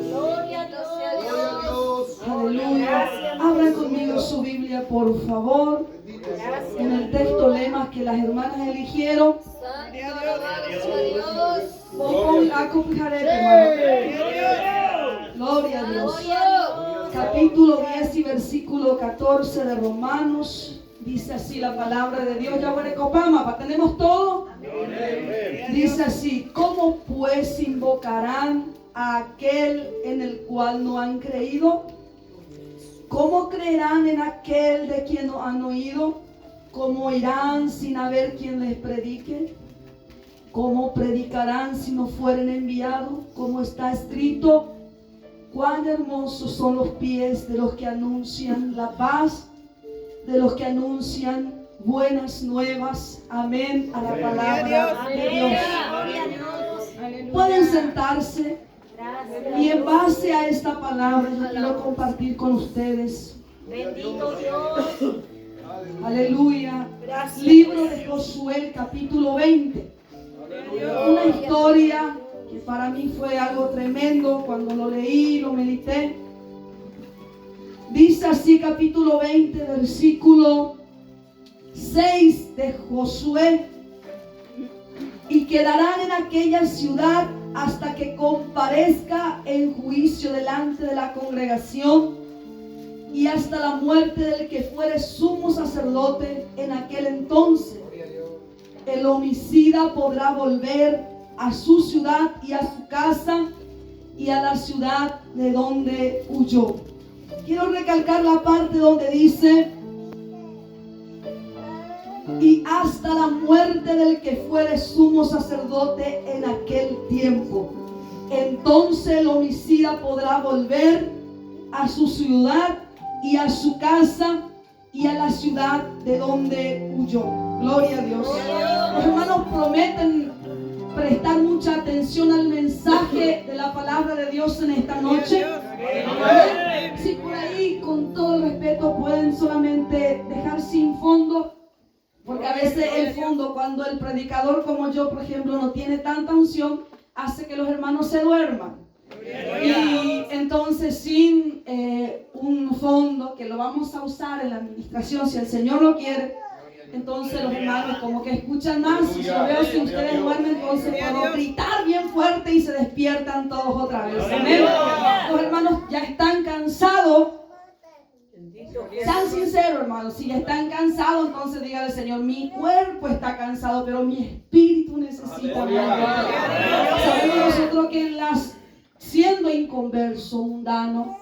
Gloria a Dios. Aleluya. Abran conmigo su Biblia, por favor. En el texto lemas que las hermanas eligieron. Gloria a Dios. Capítulo 10 y versículo 14 de Romanos. Dice así la palabra de Dios. Ya Copama, ¿tenemos todo? Dice así: ¿cómo pues invocarán a aquel en el cual no han creído? ¿Cómo creerán en aquel de quien no han oído? ¿Cómo irán sin haber quien les predique? ¿Cómo predicarán si no fueren enviados? Como está escrito: cuán hermosos son los pies de los que anuncian la paz, de los que anuncian buenas nuevas. Amén a la palabra de Dios. Pueden sentarse. Y en base a esta palabra yo quiero compartir con ustedes. Bendito Dios. Aleluya. Libro de Josué, capítulo 20. Una historia que para mí fue algo tremendo cuando lo leí, lo medité. Dice así, capítulo 20, versículo 6 de Josué: y quedarán en aquella ciudad hasta que comparezca en juicio delante de la congregación, y hasta la muerte del que fuere sumo sacerdote en aquel entonces. El homicida podrá volver a su ciudad y a su casa y a la ciudad de donde huyó. Quiero recalcar la parte donde dice: y hasta la muerte del que fuere sumo sacerdote en aquel tiempo. Entonces el homicida podrá volver a su ciudad y a su casa y a la ciudad de donde huyó. Gloria a Dios. Los hermanos prometen prestar mucha atención al mensaje de la palabra de Dios en esta noche. Si por ahí, con todo el respeto, pueden solamente dejar sin fondo, porque a veces el fondo, cuando el predicador como yo, por ejemplo, no tiene tanta unción, hace que los hermanos se duerman. Y entonces sin un fondo que lo vamos a usar en la administración, si el Señor lo quiere, entonces los hermanos como que escuchan más. Y yo veo, si ustedes duermen, entonces puedo gritar bien fuerte y se despiertan todos otra vez. Amén. Los hermanos ya están cansados. Sean sinceros, hermanos. Si ya están cansados, entonces dígale al Señor: mi cuerpo está cansado, pero mi espíritu necesita más. Sabemos nosotros que siendo inconverso, mundano,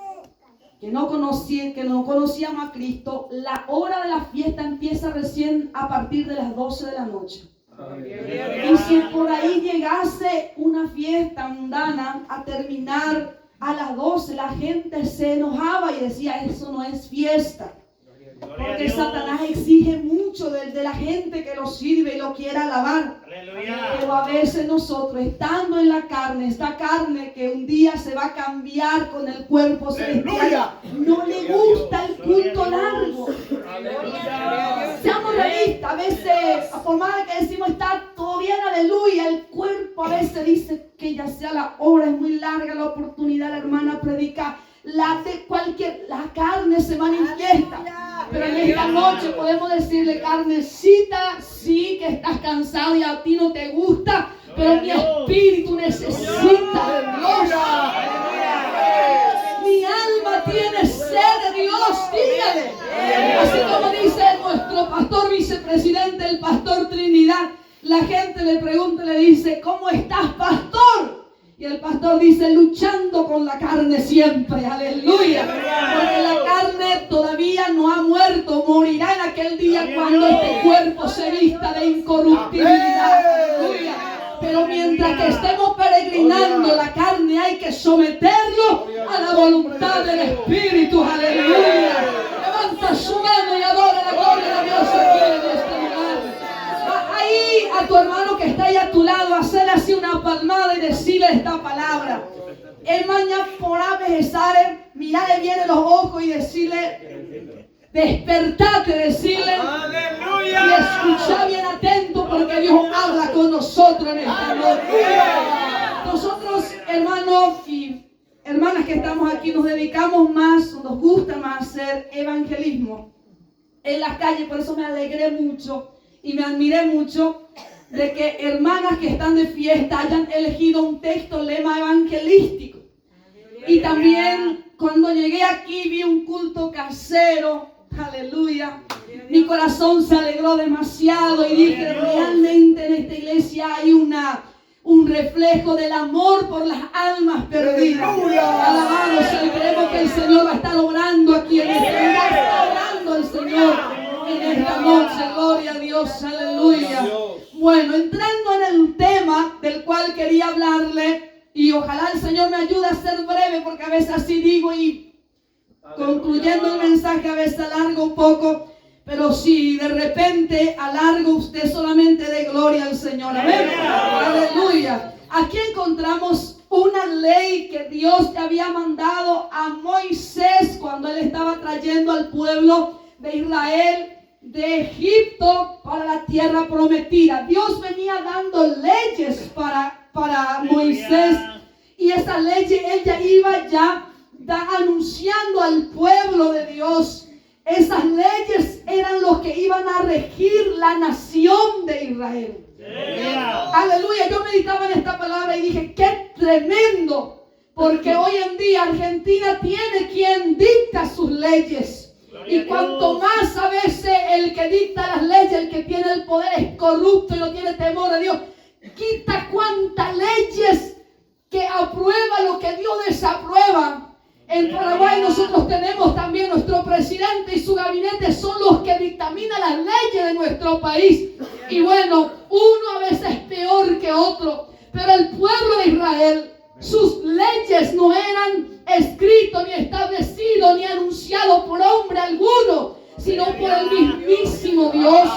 que no conocíamos a Cristo, la hora de la fiesta empieza recién a partir de las 12 de la noche. Y si por ahí llegase una fiesta mundana a terminar a las 12, la gente se enojaba y decía: eso no es fiesta. Porque Satanás exige mucho de la gente que lo sirve y lo quiere alabar. Pero a veces nosotros, estando en la carne, esta carne que un día se va a cambiar con el cuerpo celestial, no le gusta el culto largo. Seamos realistas. A veces, por más que decimos está todo bien, aleluya, el cuerpo a veces dice que ya sea la hora es muy larga, la oportunidad, la hermana predica, la carne se manifiesta. Pero en esta noche podemos decirle: carnecita, sí que estás cansado y a ti no te gusta, pero mi espíritu necesita de Dios. Mi alma tiene sed de Dios, dígale. Así como dice nuestro pastor vicepresidente, el pastor Trinidad, la gente le pregunta, le dice: ¿cómo estás, pastor? Y el pastor dice: luchando con la carne siempre, aleluya. Porque la carne todavía no ha muerto, morirá en aquel día cuando este cuerpo se vista de incorruptibilidad, aleluya. Pero mientras que estemos peregrinando la carne, hay que someterlo a la voluntad del Espíritu, aleluya. Levanta su mano y adora la gloria de Dios aquí en este lugar. Ahí a tu hermano que está ahí a tu lado, hacerle así una palmada y decirle esta palabra: el mañana por Besare, mirarle bien en los ojos y decirle: despertate, decirle, aleluya, y escucha bien atento, porque Dios habla con nosotros en esta noche. Nosotros, hermanos, y hermanas que estamos aquí, nos dedicamos más, nos gusta más hacer evangelismo en las calles. Por eso me alegré mucho y me admiré mucho de que hermanas que están de fiesta hayan elegido un texto lema evangelístico. Y también cuando llegué aquí vi un culto casero. Aleluya. Mi corazón se alegró demasiado y dije, realmente en esta iglesia hay un reflejo del amor por las almas perdidas. Alabado sea, y creemos que el Señor va a estar obrando aquí en esta iglesia. Está obrando el Señor en esta noche. Gloria a Dios. Aleluya. Bueno, entrando en el tema del cual quería hablarle, y ojalá el Señor me ayude a ser breve, porque a veces así digo y concluyendo el mensaje a veces alargo un poco, pero si de repente alargo, usted solamente dé gloria al Señor. Amén. Aleluya. Aquí encontramos una ley que Dios le había mandado a Moisés cuando él estaba trayendo al pueblo de Israel de Egipto para la tierra prometida. Dios venía dando leyes para Moisés, y esa ley ella iba ya anunciando al pueblo de Dios. Esas leyes eran los que iban a regir la nación de Israel. Aleluya. Yo meditaba en esta palabra y dije, qué tremendo, porque hoy en día Argentina tiene quien dicta sus leyes. Y cuanto más a veces el que dicta las leyes, el que tiene el poder, es corrupto y no tiene temor de Dios, quita cuantas leyes que aprueba lo que Dios desaprueba. En Paraguay nosotros tenemos también nuestro presidente y su gabinete son los que dictaminan las leyes de nuestro país. Y bueno, uno a veces es peor que otro, pero el pueblo de Israel, sus leyes no eran escritos, ni establecidos, ni anunciados por hombre alguno, sino por el mismísimo Dios.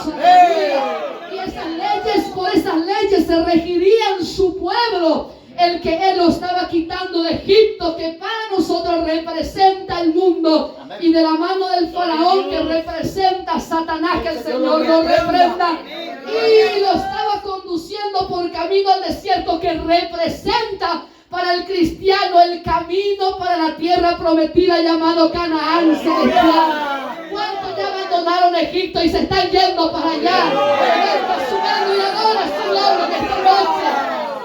Y esas leyes, por esas leyes se regirían su pueblo, el que Él lo estaba quitando de Egipto, que para nosotros representa el mundo, y de la mano del faraón, que representa a Satanás, que el Señor lo reprenda, y lo estaba conduciendo por camino al desierto, que representa para el cristiano el camino para la tierra prometida llamado Canaán celestial. ¿Cuántos ya abandonaron Egipto y se están yendo para allá? Levanta su mano y adora su nombre en esta noche.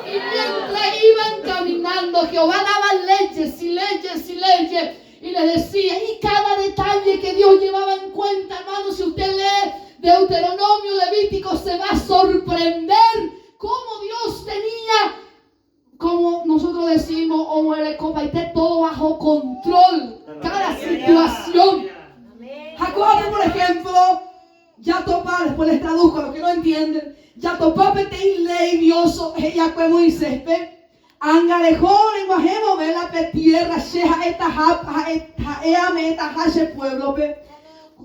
Y mientras iban caminando, Jehová daba leyes y leyes y leyes, y les decía, y cada detalle que Dios llevaba en cuenta, hermano, si usted lee Deuteronomio, Levítico, se va a sorprender cómo Dios tenía, como nosotros decimos, todo bajo control, cada situación. Jacob, por ejemplo, ya topa, después les traduzco a los que no entienden, ya topa pete ley Dios, ella como Moisés, angalejó lenguajemo, ve la tierra, sheja etaja pueblo,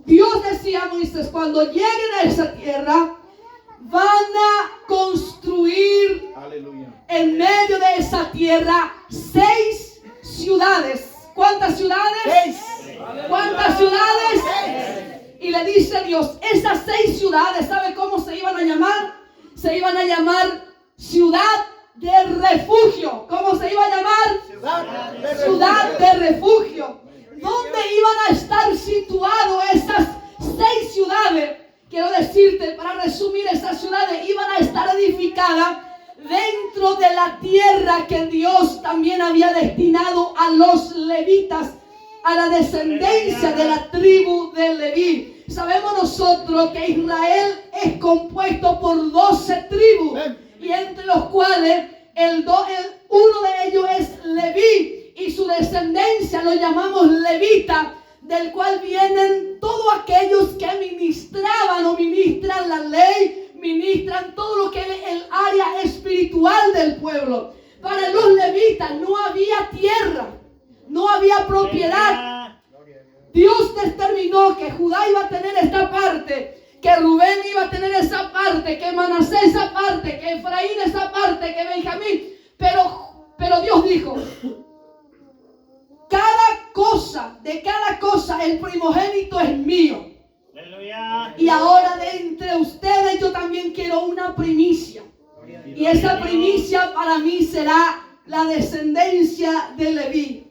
Dios decía a Moisés, cuando lleguen a esa tierra, van a construir, aleluya, en medio de esa tierra 6 ciudades. ¿Cuántas ciudades? 6. ¿Cuántas ciudades? 6. Y le dice Dios, esas 6 ciudades, ¿sabe cómo se iban a llamar? Se iban a llamar ciudad de refugio. ¿Cómo se iba a llamar? Ciudad de refugio. ¿Dónde iban a estar situadas esas 6 ciudades? Quiero decirte, para resumir, esas ciudades iban a estar edificadas dentro de la tierra que Dios también había destinado a los levitas, a la descendencia de la tribu de Leví. Sabemos nosotros que Israel es compuesto por 12 tribus, y entre los cuales uno de ellos es Leví, y su descendencia lo llamamos levita, del cual vienen todos aquellos que ministraban o ministran la ley, ministran todo lo que es el área espiritual del pueblo. Para los levitas no había tierra, no había propiedad. Dios determinó que Judá iba a tener esta parte, que Rubén iba a tener esa parte, que Manasés esa parte, que Efraín esa parte, que Benjamín. Pero Dios dijo, de cada cosa, el primogénito es mío. Aleluya. Y ahora de entre ustedes yo también quiero una primicia. Y esa primicia para mí será la descendencia de Leví.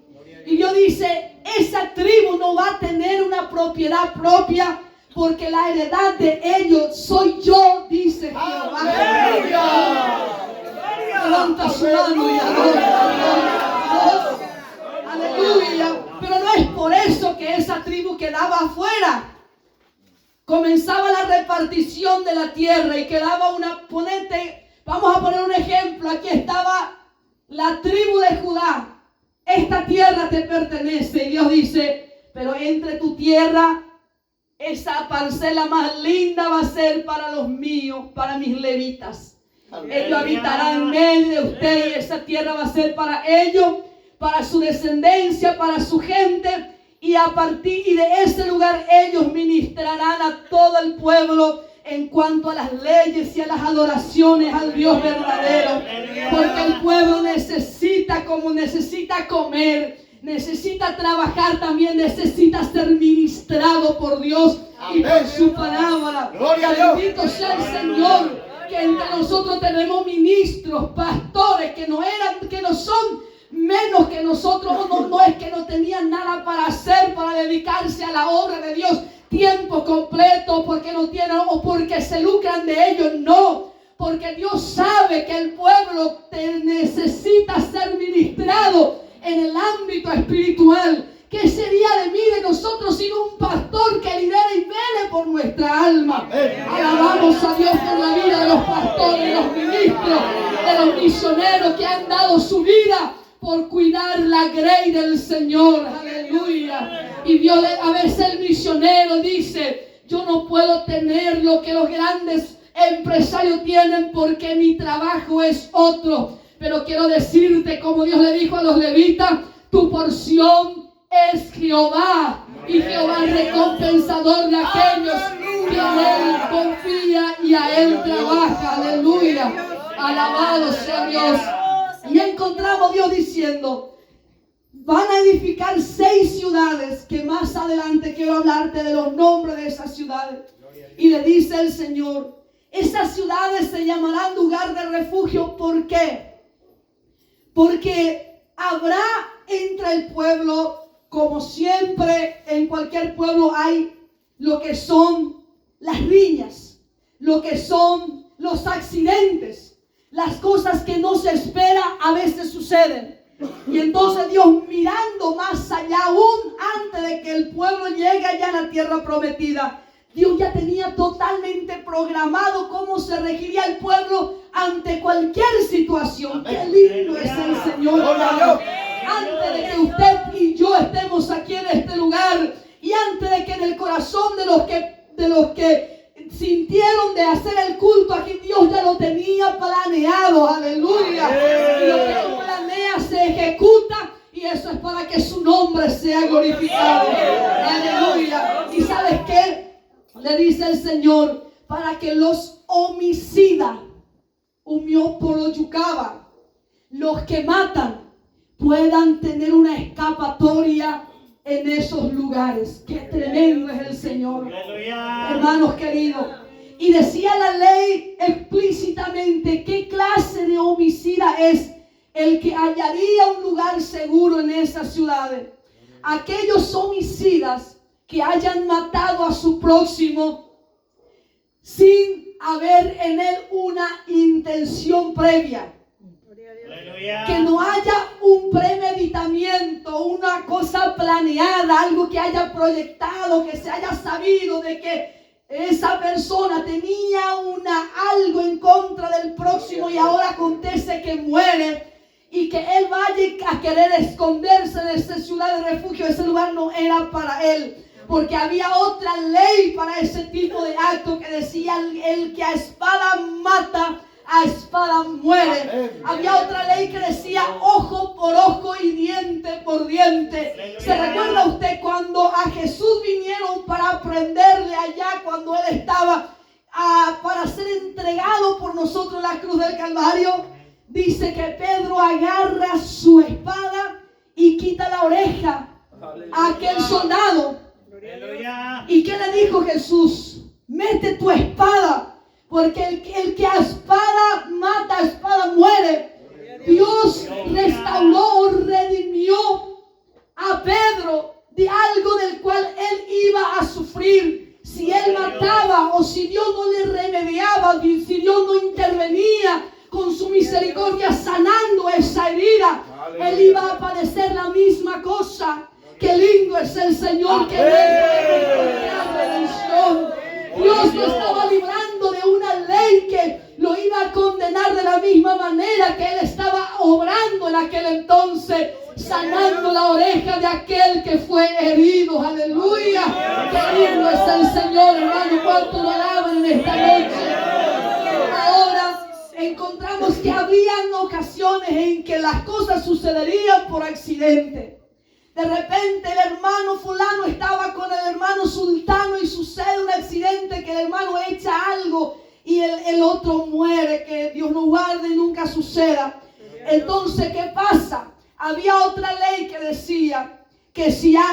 propiedad propia, porque la heredad de ellos soy yo, dice Jehová. Levanta su mano y adora a Dios. Aleluya. Pero no es por eso que esa tribu quedaba afuera. Comenzaba la repartición de la tierra y quedaba vamos a poner un ejemplo. Aquí estaba la tribu de Judá. Esta tierra te pertenece. Y Dios dice, pero entre tu tierra, esa parcela más linda va a ser para los míos, para mis levitas. Ellos habitarán en medio de usted y esa tierra va a ser para ellos, para su descendencia, para su gente. Y a partir de ese lugar ellos ministrarán a todo el pueblo en cuanto a las leyes y a las adoraciones al Dios verdadero. Porque el pueblo necesita, como necesita comer, necesita trabajar, también necesita ser ministrado por Dios y por su palabra. Bendito sea el Señor, que entre nosotros tenemos ministros, pastores que no son menos que nosotros. No es que no tenían nada para hacer, para dedicarse a la obra de Dios tiempo completo, porque no tienen o porque se lucran de ellos. No, porque Dios sabe que el pueblo necesita ser ministrado en el ámbito espiritual. ¿Qué sería de mí, de nosotros, sin un pastor que lidere y vele por nuestra alma? Alabamos a Dios por la vida de los pastores, de los ministros, de los misioneros que han dado su vida por cuidar la grey del Señor. Aleluya. Y Dios, a veces el misionero dice, yo no puedo tener lo que los grandes empresarios tienen porque mi trabajo es otro. Pero quiero decirte, como Dios le dijo a los levitas, tu porción es Jehová. Y Jehová es recompensador de aquellos que en Él confía y a Él trabaja. Aleluya. Alabado sea Dios. Y encontramos Dios diciendo, van a edificar 6 ciudades, que más adelante quiero hablarte de los nombres de esas ciudades. Y le dice el Señor, esas ciudades se llamarán lugar de refugio. ¿Por qué? Porque habrá entre el pueblo, como siempre en cualquier pueblo hay lo que son las riñas, lo que son los accidentes. Las cosas que no se espera a veces suceden. Y entonces Dios, mirando más allá, aún antes de que el pueblo llegue allá a la tierra prometida, Dios ya tenía totalmente programado cómo se regiría el pueblo ante cualquier situación. Qué lindo es el Señor. Antes de que usted y yo estemos aquí en este lugar, y antes de que en el corazón de los que sintieron de hacer el culto aquí, Dios ya lo tenía planeado. Aleluya. Y lo que Él planea se ejecuta, y eso es para que su nombre sea glorificado. Aleluya. ¿Y sabes qué? Le dice el Señor, para que los homicidas, los que matan, puedan tener una escapatoria en esos lugares. Qué tremendo es el Señor. Hermanos queridos. Y decía la ley explícitamente qué clase de homicida es el que hallaría un lugar seguro en esas ciudades. Aquellos homicidas que hayan matado a su próximo sin haber en él una intención previa. Que no haya un premeditamiento, una cosa planeada, algo que haya proyectado, que se haya sabido de que esa persona tenía algo en contra del próximo y ahora acontece que muere, y que él vaya a querer esconderse de esa ciudad de refugio. Ese lugar no era para él, porque había otra ley para ese tipo de acto que decía: el que a espada mata, a espada muere. Había otra ley que decía ojo por ojo y diente por diente. ¿Se recuerda usted cuando a Jesús vinieron para prenderle allá, cuando él estaba para ser entregado por nosotros en la cruz del Calvario? Dice que Pedro agarra su espada y quita la oreja a aquel soldado. ¿Y qué le dijo Jesús? Mete tu espada, porque el que a espada mata, a espada muere. Dios restauró, redimió a Pedro de algo del cual él iba a sufrir. Si él mataba o si Dios no le remediaba, si Dios no intervenía con su misericordia sanando esa herida, él iba a padecer la misma cosa. Qué lindo es el Señor que viene a redención. Dios lo estaba librando de una ley que lo iba a condenar de la misma manera que él estaba obrando en aquel entonces, sanando la oreja de aquel que fue herido. Aleluya. Qué lindo es el Señor, hermano. Cuánto lo alaban en esta noche. Ahora encontramos que habían ocasiones en que las cosas sucederían por accidente. De repente el hermano fulano estaba con el hermano sultano y sucede un accidente que el hermano echa algo y el otro muere, que Dios no guarde y nunca suceda. Entonces, ¿qué pasa? Había otra ley que decía que si a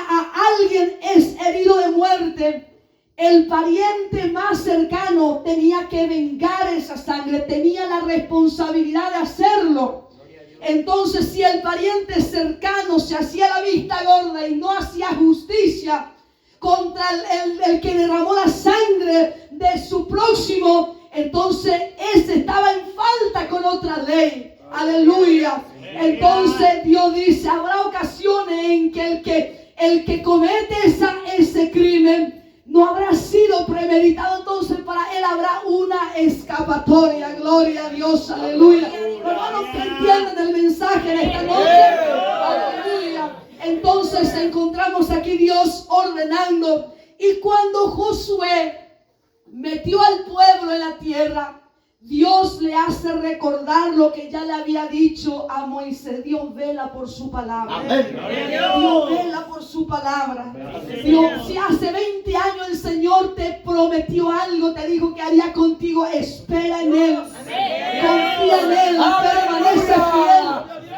alguien es herido de muerte, el pariente más cercano tenía que vengar esa sangre, tenía la responsabilidad de hacerlo. Entonces, si el pariente cercano se hacía la vista gorda y no hacía justicia contra el que derramó la sangre de su próximo, entonces ese estaba en falta con otra ley. Aleluya. Entonces Dios dice, habrá ocasiones en que el que comete ese crimen no habrá sido premeditado, entonces para él habrá una escapatoria. Gloria a Dios, aleluya. Hermanos, ¿qué entienden del mensaje de esta noche? Aleluya. Entonces encontramos aquí Dios ordenando, y cuando Josué metió al pueblo en la tierra, Dios le hace recordar lo que ya le había dicho a Moisés. Dios vela por su palabra. Amén. Dios vela por su palabra. Dios, si hace 20 años el Señor te prometió algo, te dijo que haría contigo, espera en Él. Confía en Él, permanece fiel.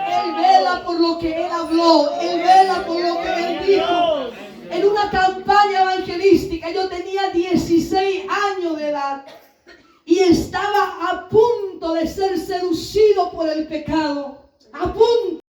Él vela por lo que Él habló. Él vela por lo que Él dijo. En una campaña evangelística, yo tenía 16 años de edad. Y estaba a punto de ser seducido por el pecado. A punto.